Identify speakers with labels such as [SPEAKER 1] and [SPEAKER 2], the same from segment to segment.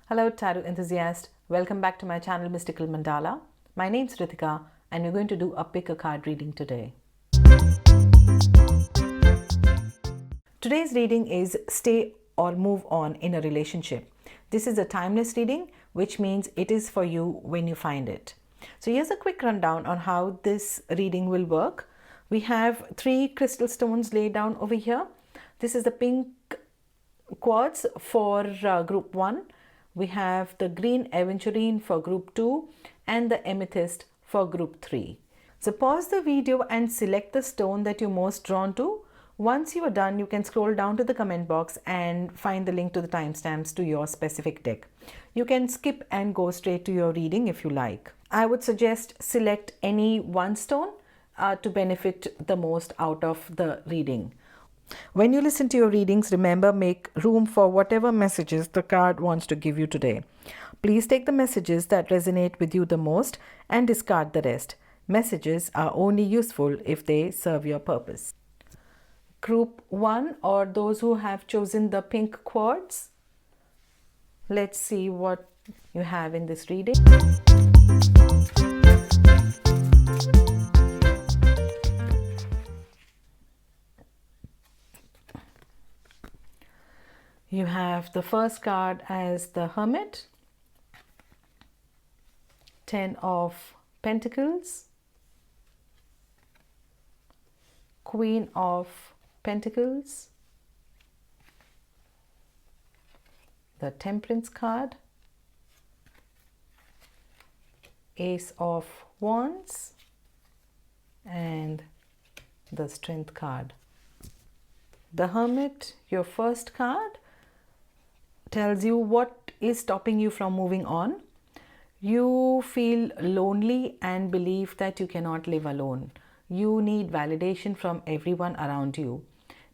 [SPEAKER 1] Hello tarot enthusiast, welcome back to my channel Mystical Mandala. My name's Ritika and we're going to do a pick a card reading today. Today's reading is Stay or Move On in a Relationship. This is a timeless reading, which means it is for you when you find it. So here's a quick rundown on how this reading will work. We have 3 crystal stones laid down over here. This is the pink quartz for group 1. We have the green aventurine for group 2 and the amethyst for group 3. So pause the video and select the stone that you're most drawn to. Once you are done, you can scroll down to the comment box and find the link to the timestamps to your specific deck. You can skip and go straight to your reading if you like. I would suggest select any one stone to benefit the most out of the reading. When you listen to your readings, remember, make room for whatever messages the card wants to give you today. Please take the messages that resonate with you the most and discard the rest. Messages are only useful if they serve your purpose. Group 1, or those who have chosen the pink quartz, let's see what you have in this reading. You have the first card as the Hermit, 10 of Pentacles, Queen of Pentacles, the Temperance card, Ace of Wands, and the Strength card. The Hermit, your first card, tells you what is stopping you from moving on. You feel lonely and believe that you cannot live alone. You need validation from everyone around you.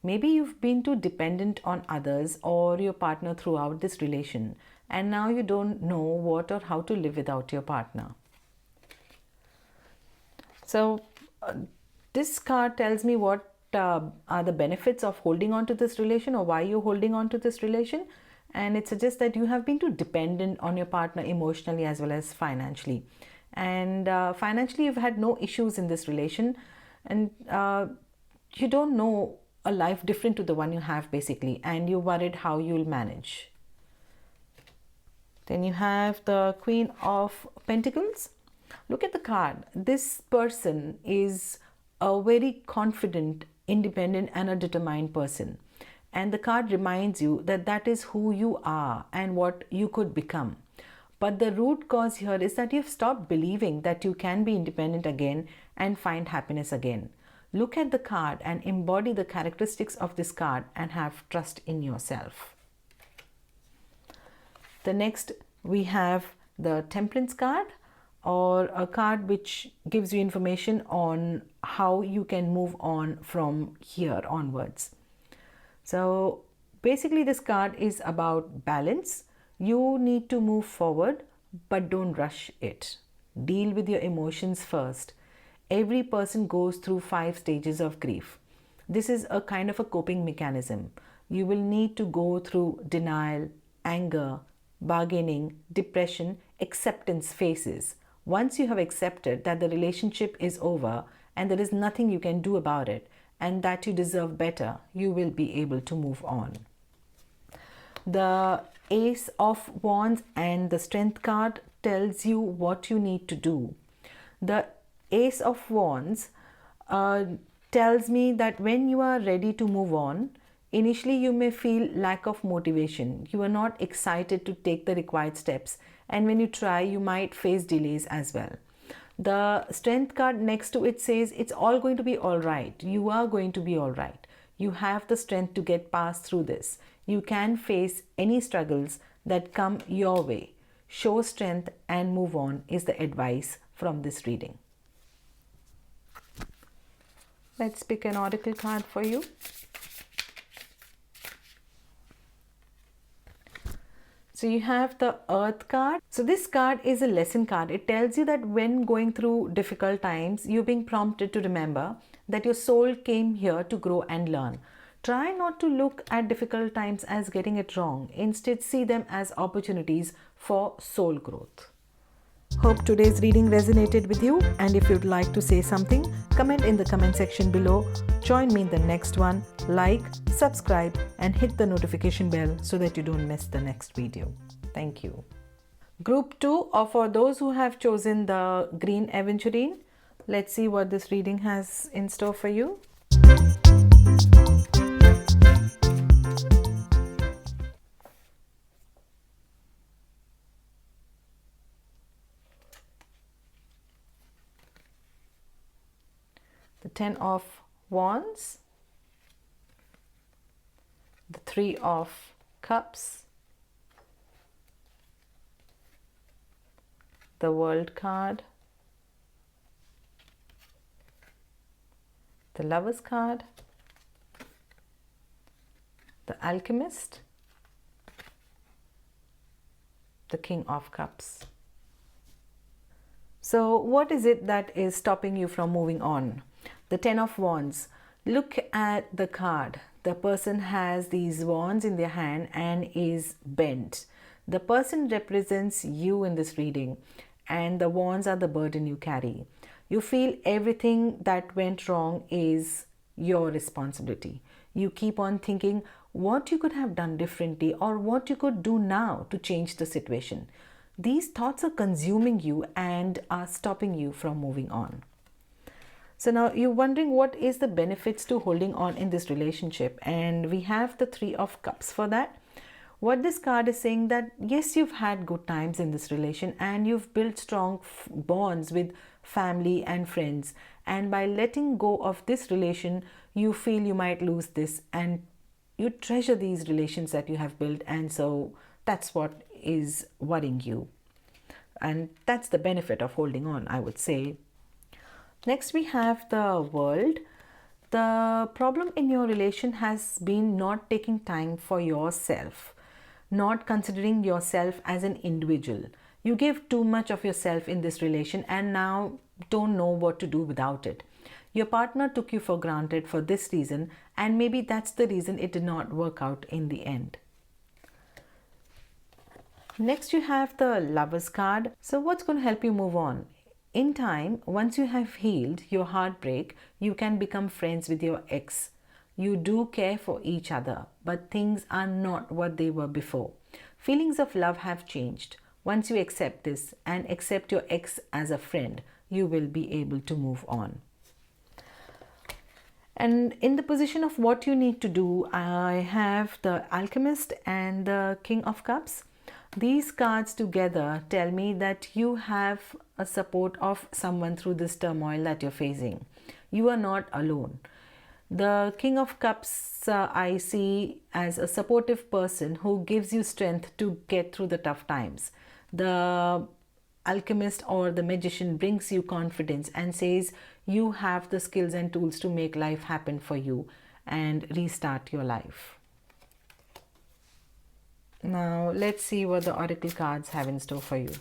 [SPEAKER 1] Maybe you've been too dependent on others or your partner throughout this relation, and now you don't know what or how to live without your partner. So this card tells me what are the benefits of holding on to this relation, or why you're holding on to this relation. And it suggests that you have been too dependent on your partner emotionally as well as financially. And financially, you've had no issues in this relation, and you don't know a life different to the one you have basically, and you're worried how you'll manage. Then you have the Queen of Pentacles. Look at the card. This person is a very confident, independent, and a determined person. And the card reminds you that that is who you are and what you could become. But the root cause here is that you've stopped believing that you can be independent again and find happiness again. Look at the card and embody the characteristics of this card and have trust in yourself. The next, we have the Temperance card, or a card which gives you information on how you can move on from here onwards. So basically this card is about balance. You need to move forward, but don't rush it. Deal with your emotions first. Every person goes through 5 stages of grief. This is a kind of a coping mechanism. You will need to go through denial, anger, bargaining, depression, acceptance phases. Once you have accepted that the relationship is over and there is nothing you can do about it, and that you deserve better, you will be able to move on. The Ace of Wands and the Strength card tells you what you need to do. The Ace of Wands tells me that when you are ready to move on, initially you may feel lack of motivation. You are not excited to take the required steps, and when you try, you might face delays as well. The Strength card next to it says it's all going to be all right. You are going to be all right. You have the strength to get past through this. You can face any struggles that come your way. Show strength and move on is the advice from this reading. Let's pick an oracle card for you. So you have the Earth card. So this card is a lesson card. It tells you that when going through difficult times, you're being prompted to remember that your soul came here to grow and learn. Try not to look at difficult times as getting it wrong. Instead, see them as opportunities for soul growth. Hope today's reading resonated with you, and if you'd like to say something, comment in the comment section below. Join me in the next one. Like, subscribe, and hit the notification bell so that you don't miss the next video. Thank you. Group 2, or for those who have chosen the green aventurine, let's see what this reading has in store for you. The 10 of Wands, the 3 of Cups, the World card, the Lovers card, the Alchemist, the King of Cups. So what is it that is stopping you from moving on? The 10 of Wands. Look at the card. The person has these wands in their hand and is bent. The person represents you in this reading, and the wands are the burden you carry. You feel everything that went wrong is your responsibility. You keep on thinking what you could have done differently or what you could do now to change the situation. These thoughts are consuming you and are stopping you from moving on. So now you're wondering what is the benefits to holding on in this relationship, and we have the 3 of Cups for that. What this card is saying that yes, you've had good times in this relation and you've built strong bonds with family and friends, and by letting go of this relation you feel you might lose this, and you treasure these relations that you have built, and so that's what is worrying you, and that's the benefit of holding on, I would say. Next we have the World. The problem in your relation has been not taking time for yourself, not considering yourself as an individual. You give too much of yourself in this relation and now don't know what to do without it. Your partner took you for granted for this reason, and maybe that's the reason it did not work out in the end. Next you have the Lovers card. So what's going to help you move on? In time, once you have healed your heartbreak, you can become friends with your ex. You do care for each other, but things are not what they were before. Feelings of love have changed. Once you accept this and accept your ex as a friend, you will be able to move on. And in the position of what you need to do, I have the Alchemist and the King of Cups. These cards together tell me that you have a support of someone through this turmoil that you're facing. You are not alone. The King of Cups I see as a supportive person who gives you strength to get through the tough times. The Alchemist or the Magician brings you confidence and says you have the skills and tools to make life happen for you and restart your life. Now let's see what the oracle cards have in store for you.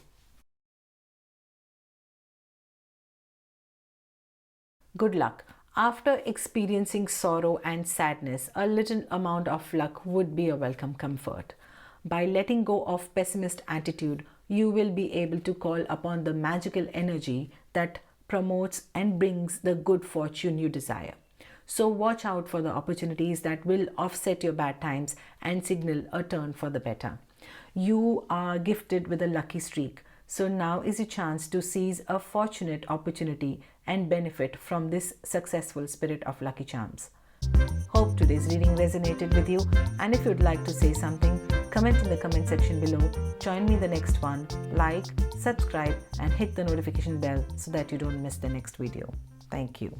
[SPEAKER 1] Good luck. After experiencing sorrow and sadness, a little amount of luck would be a welcome comfort. By letting go of pessimist attitude, you will be able to call upon the magical energy that promotes and brings the good fortune you desire. So watch out for the opportunities that will offset your bad times and signal a turn for the better. You are gifted with a lucky streak. So now is your chance to seize a fortunate opportunity and benefit from this successful spirit of lucky charms. Hope today's reading resonated with you, and if you'd like to say something, comment in the comment section below. Join me in the next one. Like, subscribe and hit the notification bell so that you don't miss the next video. Thank you.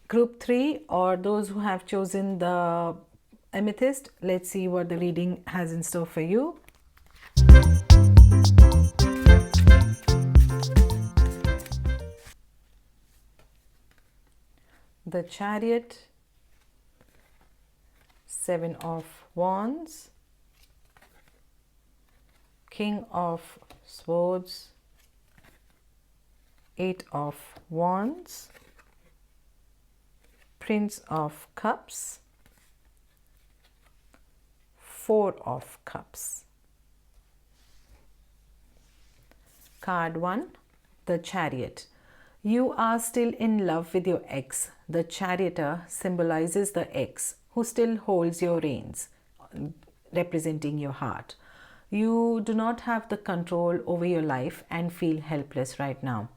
[SPEAKER 1] Group 3, or those who have chosen the Amethyst, let's see what the reading has in store for you. The Chariot, 7 of Wands, King of Swords, 8 of Wands, Prince of Cups, Four of Cups. Card 1, the Chariot. You are still in love with your ex. The Charioteer symbolizes the ex who still holds your reins, representing your heart. You do not have the control over your life and feel helpless right now.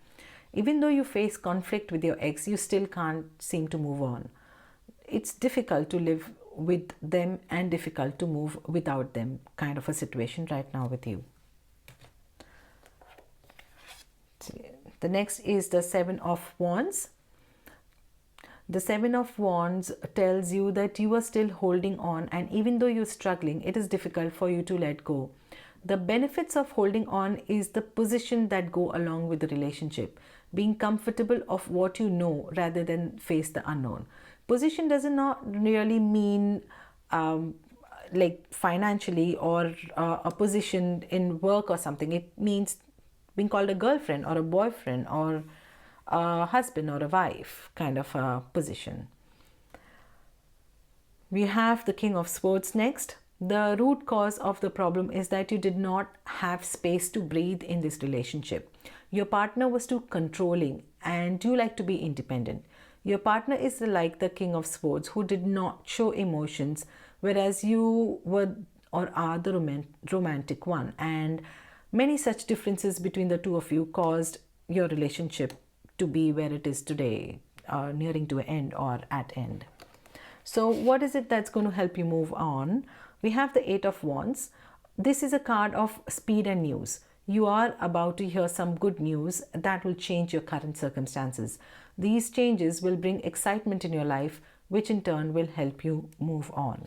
[SPEAKER 1] Even though you face conflict with your ex, you still can't seem to move on. It's difficult to live with them and difficult to move without them, kind of a situation right now with you. The next is the Seven of Wands. The Seven of Wands tells you that you are still holding on, and even though you're struggling, it is difficult for you to let go. The benefits of holding on is the position that go along with the relationship, being comfortable of what you know rather than face the unknown. Position does not really mean like financially or a position in work or something. It means being called a girlfriend or a boyfriend or a husband or a wife kind of a position. We have the King of Swords next. The root cause of the problem is that you did not have space to breathe in this relationship. Your partner was too controlling and you like to be independent. Your partner is like the King of Swords who did not show emotions, whereas you were or are the romantic one, and many such differences between the two of you caused your relationship to be where it is today, nearing to an end or at end. So what is it that's going to help you move on? We have the Eight of Wands. This is a card of speed and news. You are about to hear some good news that will change your current circumstances. These changes will bring excitement in your life, which in turn will help you move on.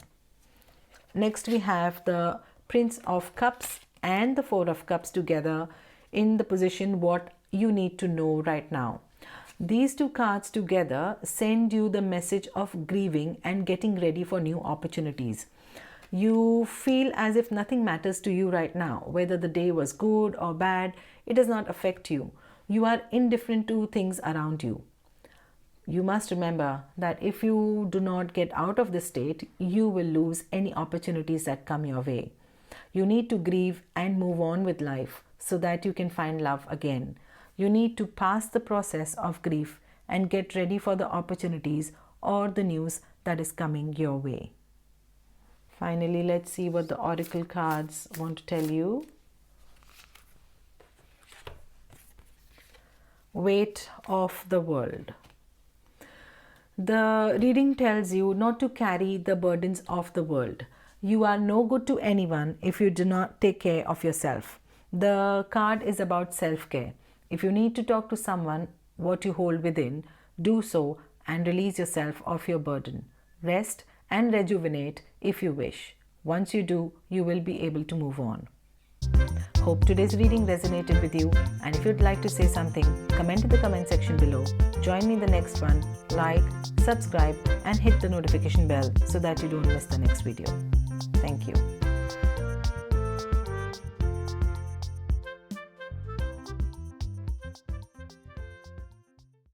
[SPEAKER 1] Next, we have the Prince of Cups and the Four of Cups together in the position what you need to know right now. These two cards together send you the message of grieving and getting ready for new opportunities. You feel as if nothing matters to you right now. Whether the day was good or bad, it does not affect you. You are indifferent to things around you. You must remember that if you do not get out of this state, you will lose any opportunities that come your way. You need to grieve and move on with life so that you can find love again. You need to pass the process of grief and get ready for the opportunities or the news that is coming your way. Finally, let's see what the oracle cards want to tell you. Weight of the world. The reading tells you not to carry the burdens of the world. You are no good to anyone if you do not take care of yourself. The card is about self-care. If you need to talk to someone what you hold within, do so and release yourself of your burden. Rest and rejuvenate if you wish. Once you do, you will be able to move on. Hope today's reading resonated with you, and if you'd like to say something, comment in the comment section below. Join me in the next one. Like, subscribe and hit the notification bell so that you don't miss the next video. Thank you.